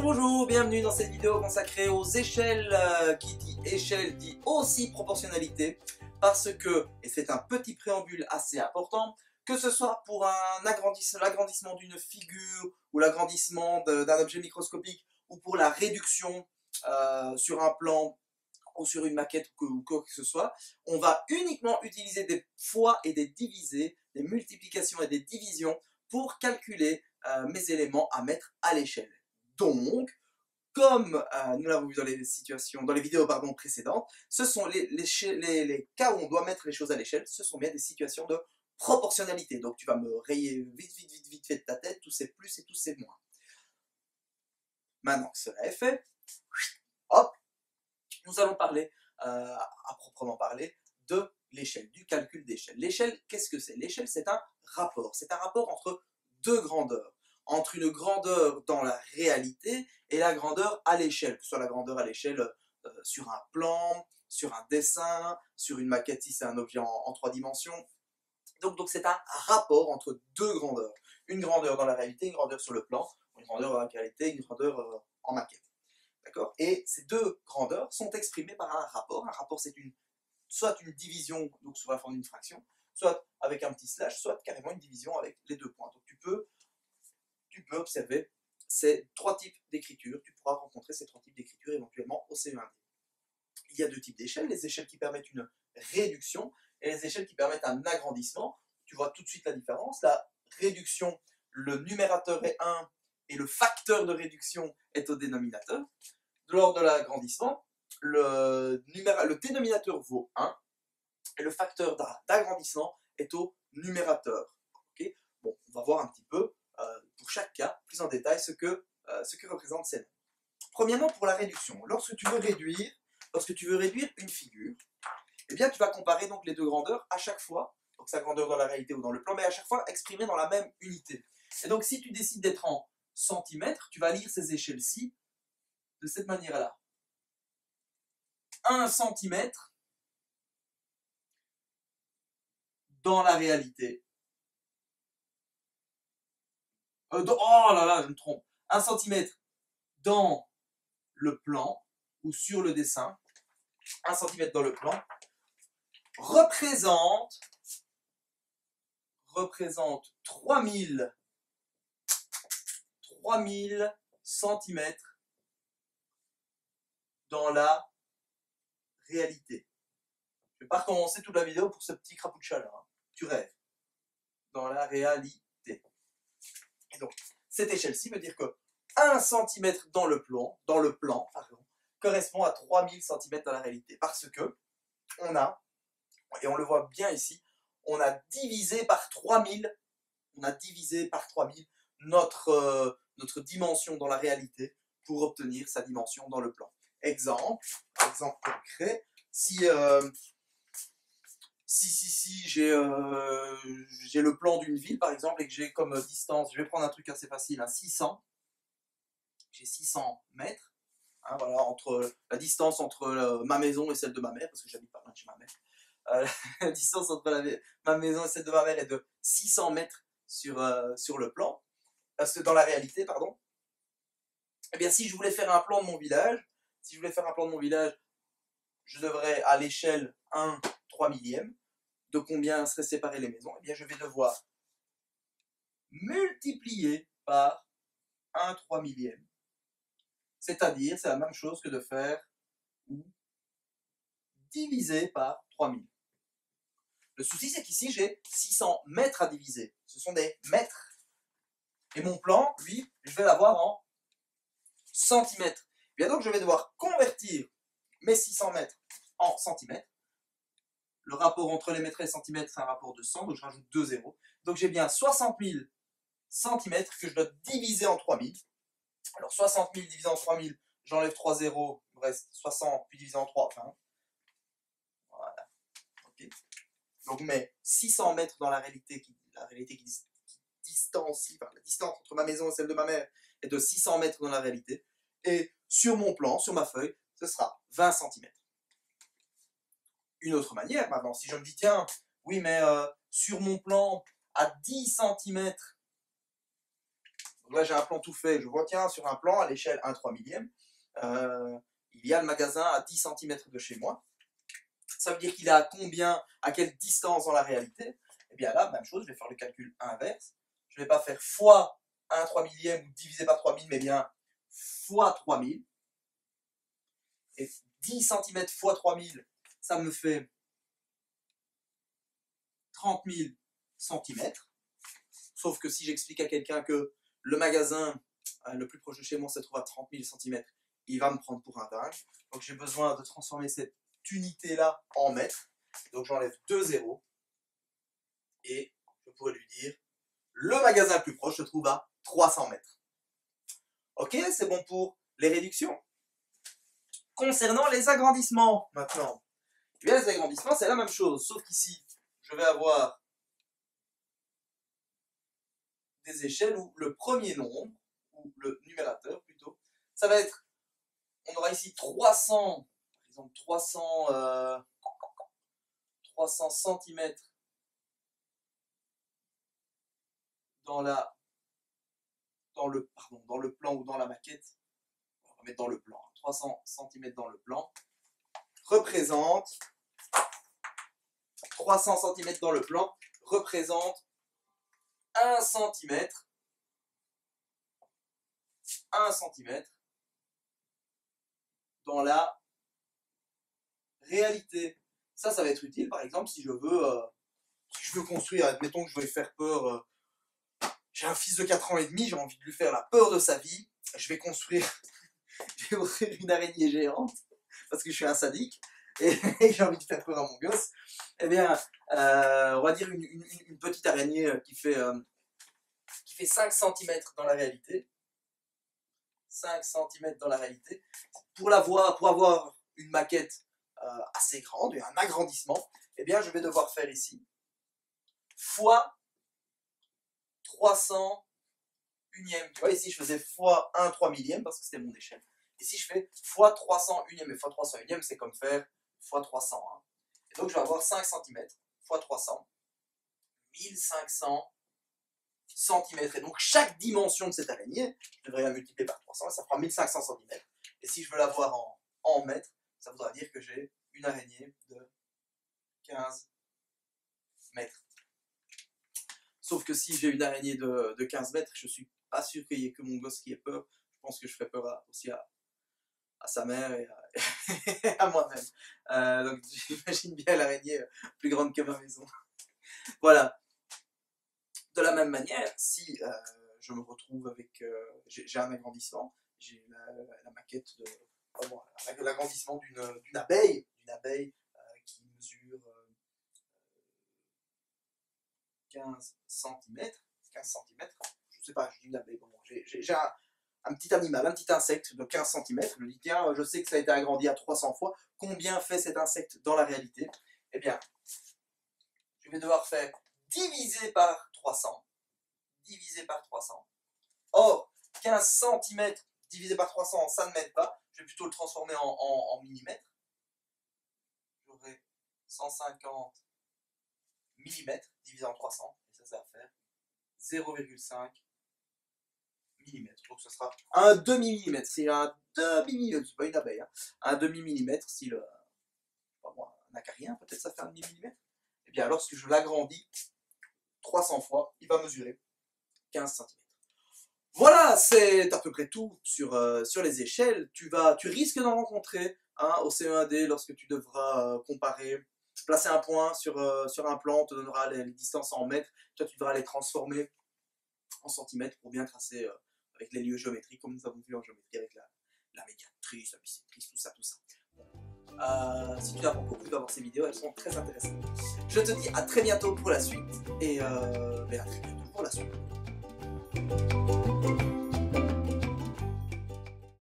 Bonjour, bonjour, bienvenue dans cette vidéo consacrée aux échelles. Qui dit échelle dit aussi proportionnalité, parce que, et c'est un petit préambule assez important, que ce soit pour l'agrandissement d'une figure ou l'agrandissement d'un objet microscopique ou pour la réduction sur un plan ou sur une maquette ou quoi que ce soit, on va uniquement utiliser des fois et des divisés, des multiplications et des divisions pour calculer mes éléments à mettre à l'échelle. Donc, comme nous l'avons vu dans les vidéos précédentes, ce sont les cas où on doit mettre les choses à l'échelle, ce sont bien des situations de proportionnalité. Donc tu vas me rayer vite fait de ta tête, tous ces plus et tous ces moins. Maintenant que cela est fait, hop, nous allons parler, à proprement parler, de l'échelle, du calcul d'échelle. L'échelle, qu'est-ce que c'est? L'échelle, c'est un rapport entre deux grandeurs. Entre une grandeur dans la réalité et la grandeur à l'échelle, que ce soit la grandeur à l'échelle sur un plan, sur un dessin, sur une maquette si c'est un objet en 3 dimensions. Donc c'est un rapport entre deux grandeurs. Une grandeur dans la réalité, une grandeur sur le plan, une grandeur dans la réalité, une grandeur en maquette. D'accord? Et ces deux grandeurs sont exprimées par un rapport. Un rapport, c'est soit une division donc sous la forme d'une fraction, soit avec un petit slash, soit carrément une division avec les deux points. Donc tu peux observer ces trois types d'écriture. Tu pourras rencontrer ces trois types d'écriture éventuellement au CE1D. Il y a deux types d'échelles, les échelles qui permettent une réduction et les échelles qui permettent un agrandissement. Tu vois tout de suite la différence. La réduction, le numérateur est 1 et le facteur de réduction est au dénominateur. Lors de l'agrandissement, le dénominateur vaut 1 et le facteur d'agrandissement est au numérateur. Okay, bon, on va voir un petit peu pour chaque cas, plus en détail, ce que représentent ces nombres. Premièrement, pour la réduction. Lorsque tu veux réduire une figure, eh bien, tu vas comparer donc les deux grandeurs à chaque fois, donc sa grandeur dans la réalité ou dans le plan, mais à chaque fois exprimée dans la même unité. Et donc, si tu décides d'être en centimètres, tu vas lire ces échelles-ci de cette manière-là. 1 centimètre dans la réalité. Oh là là, je me trompe. 1 centimètre dans le plan ou sur le dessin, 1 centimètre dans le plan, représente 3000 centimètres dans la réalité. Je ne vais pas recommencer toute la vidéo pour ce petit crapoucha là. Hein. Tu rêves. Dans la réalité. Et donc, cette échelle-ci veut dire que 1 cm dans le plan, correspond à 3000 cm dans la réalité. Parce que on a, et on le voit bien ici, on a divisé par 3000 notre dimension dans la réalité pour obtenir sa dimension dans le plan. Exemple concret, si j'ai le plan d'une ville par exemple et que j'ai comme distance, je vais prendre un truc assez facile, 600, j'ai 600 mètres, hein, voilà, entre la distance entre ma maison et celle de ma mère, parce que j'habite pas loin de chez ma mère, la distance entre ma maison et celle de ma mère est de 600 mètres sur le plan, parce que dans la réalité, pardon, eh bien si je voulais faire un plan de mon village, je devrais à l'échelle 1/3 millième, de combien seraient séparées les maisons, eh bien je vais devoir multiplier par 1/3 millième. C'est-à-dire, c'est la même chose que de faire ou diviser par 3000. Le souci, c'est qu'ici, j'ai 600 mètres à diviser. Ce sont des mètres. Et mon plan, lui, je vais l'avoir en centimètres. Bien donc, je vais devoir convertir mes 600 mètres en centimètres. Le rapport entre les mètres et les centimètres, c'est un rapport de 100, donc je rajoute 2 zéros. Donc j'ai bien 60 000 centimètres que je dois diviser en 3000. Alors 60 000 divisé en 3000, j'enlève 3 zéros, il me reste 60, puis divisé en 3, enfin. Voilà. Okay. Donc mes 600 mètres dans la réalité qui distancie, enfin, la distance entre ma maison et celle de ma mère est de 600 mètres dans la réalité. Et sur mon plan, sur ma feuille, ce sera 20 cm. Une autre manière, maintenant, si je me dis, tiens, oui, mais sur mon plan, à 10 cm, Donc là, j'ai un plan tout fait. Je vois, tiens, sur un plan, à l'échelle 1/3 millième, il y a le magasin à 10 cm de chez moi. Ça veut dire qu'il est à combien, à quelle distance dans la réalité? Eh bien là, même chose, je vais faire le calcul inverse. Je ne vais pas faire fois 1/3 millième ou divisé par 3000, mais bien fois 3000. Et 10 cm fois 3000, ça me fait 30 000 cm. Sauf que si j'explique à quelqu'un que le magasin le plus proche de chez moi se trouve à 30 000 cm, il va me prendre pour un dingue. Donc j'ai besoin de transformer cette unité-là en mètres. Donc j'enlève 2 zéros. Et je pourrais lui dire, le magasin le plus proche se trouve à 300 mètres. Ok, c'est bon pour les réductions. Concernant les agrandissements, maintenant. Eh bien, les agrandissements, c'est la même chose, sauf qu'ici, je vais avoir des échelles où le premier nombre, ou le numérateur plutôt, ça va être, on aura ici 300, par exemple 300 cm dans le plan ou dans la maquette. On va mettre dans le plan. 300 cm dans le plan représente 300 cm dans le plan représente 1 cm. 1 cm dans la réalité. Ça va être utile, par exemple, si je veux construire, admettons que je vais faire peur, j'ai un fils de 4 ans et demi, j'ai envie de lui faire la peur de sa vie, je vais construire une araignée géante, parce que je suis un sadique, et j'ai envie de faire peur à mon gosse. Eh bien, on va dire une petite araignée qui fait 5 cm dans la réalité. 5 cm dans la réalité. Pour avoir une maquette assez grande, et un agrandissement, eh bien, je vais devoir faire ici fois 300 unième. Tu vois, ici, je faisais fois 1/3 millième parce que c'était mon échelle. Ici, je fais fois 300 unième. Et fois 300 unième, c'est comme faire fois 300. Hein. Et donc, je vais avoir 5 cm fois 300, 1500 cm. Et donc, chaque dimension de cette araignée, je devrais la multiplier par 300, et ça fera 1500 cm. Et si je veux l'avoir en mètres, ça voudra dire que j'ai une araignée de 15 mètres. Sauf que si j'ai une araignée de 15 mètres, je ne suis pas sûr qu'il n'y ait que mon gosse qui ait peur. Je pense que je ferais peur aussi à sa mère et à moi-même. Donc j'imagine bien l'araignée plus grande que ma maison. Voilà. De la même manière, si je me retrouve avec... j'ai un agrandissement, j'ai la maquette de... l'agrandissement d'une abeille qui mesure 15 cm, je ne sais pas, je dis une abeille, bon, j'ai un petit animal, un petit insecte de 15 cm, je me dis tiens, je sais que ça a été agrandi à 300 fois, combien fait cet insecte dans la réalité? Eh bien, je vais devoir faire diviser par 300, or 15 cm divisé par 300, ça ne m'aide pas, je vais plutôt le transformer en millimètres, j'aurai 150 mm divisé en 300, et ça va faire 0,5 mm. Donc ce sera un demi-millimètre. C'est un demi-millimètre, c'est pas une abeille, hein. Un demi-millimètre, si un acarien, peut-être ça fait un demi-millimètre. Et bien lorsque je l'agrandis 300 fois, il va mesurer 15 cm. Voilà, c'est à peu près tout sur les échelles. Tu risques d'en rencontrer au CE1D lorsque tu devras comparer. Placer un point sur un plan, on te donnera les distances en mètres. Toi, tu devras les transformer en centimètres pour bien tracer avec les lieux géométriques, comme nous avons vu en géométrie avec la médiatrice, la bisectrice, tout ça. Si tu n'as pas encore pu voir ces vidéos, elles sont très intéressantes. Je te dis à très bientôt pour la suite, et à très bientôt pour la suite.